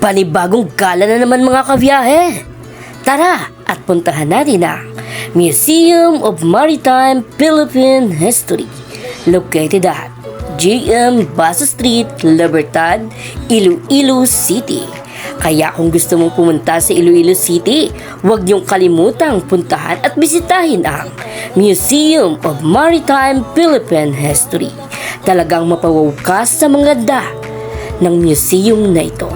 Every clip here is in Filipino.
Panibagong gala na naman mga kabiyahe. Tara at puntahan natin ang Museum of Maritime Philippine History located at JM Basa Street, Libertad, Iloilo City. Kaya kung gusto mong pumunta sa Iloilo City, huwag niyong kalimutang puntahan at bisitahin ang Museum of Maritime Philippine History. Talagang mapawaw ka sa mga ganda ng museum na ito.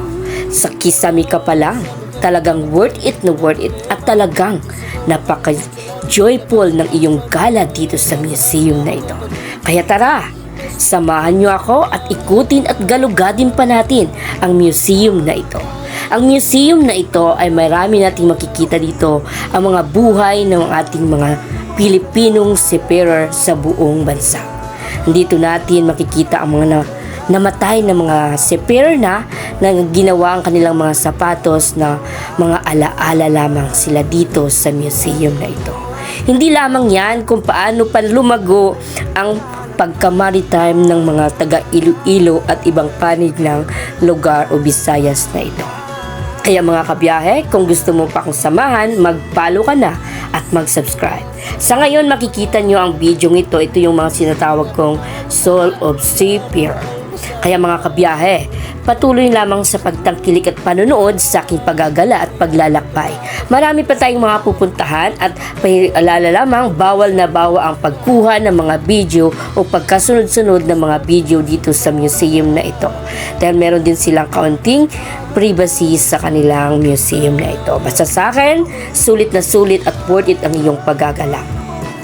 Sa kisami ka pa lang, talagang worth it at talagang napaka-joyful ng iyong gala dito sa museum na ito. Kaya tara, samahan niyo ako at ikutin at galugadin pa natin ang museum na ito. Ang museum na ito ay marami nating makikita dito ang mga buhay ng ating mga Pilipinong seafarer sa buong bansa. Dito natin makikita ang mga namatay na mga seafarer na ginawa ang kanilang mga sapatos na mga alaala lamang sila dito sa museum na ito. Hindi lamang yan kung paano pa lumago ang pagka-maritime ng mga taga Iloilo at ibang panig ng lugar o Visayas na ito. Kaya mga kabiyahe, kung gusto mo pa akong samahan, mag-follow ka na at mag-subscribe. Sa ngayon makikita nyo ang video ito. Ito yung mga sinatawag kong Soul of Seafarer. Kaya mga kabiyahe, patuloy lamang sa pagtangkilik at panonood sa aking paggagala at paglalakbay. Marami pa tayong mga pupuntahan at paalala lamang, bawal na bawa ang pagkuha ng mga video o pagkasunod-sunod ng mga video dito sa museum na ito. Dahil meron din silang kaunting privacy sa kanilang museum na ito. Basta sa akin, sulit na sulit at worth it ang iyong paggagala.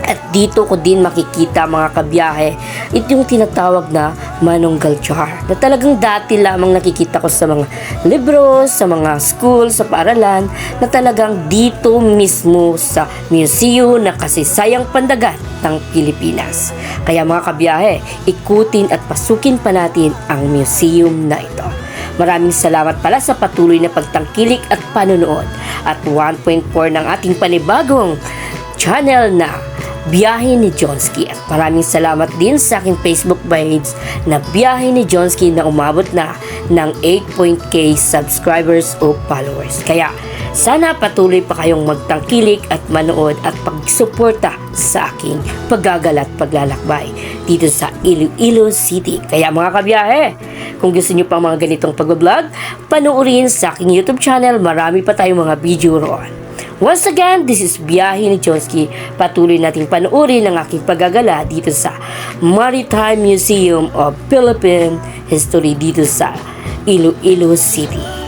At dito ko din makikita mga kabiyahe, ito yung tinatawag na manunggal jar na talagang dati lamang nakikita ko sa mga libro, sa mga school, sa paaralan, na talagang dito mismo sa museum na kasaysayan pandagat ng Pilipinas. Kaya mga kabiyahe, ikutin at pasukin pa natin ang museum na ito. Maraming salamat pala sa patuloy na pagtangkilik at panonood. At 1.4 ng ating panibagong channel na Biyahe ni Johnsky. At maraming salamat din sa aking Facebook page na Biyahe ni Johnsky na umabot na ng 8.k subscribers o followers. Kaya sana patuloy pa kayong magtangkilik at manood at pagsuporta sa aking paggagala at paglalakbay dito sa Iloilo City. Kaya mga kabiyahe, kung gusto nyo pang mga ganitong pag-vlog, panoorin sa aking YouTube channel. Marami pa tayong mga video roon. Once again, this is Biyahe ni Johnsky. Patuloy nating panoorin ang aking paggagala dito sa Maritime Museum of Philippine History dito sa Iloilo City.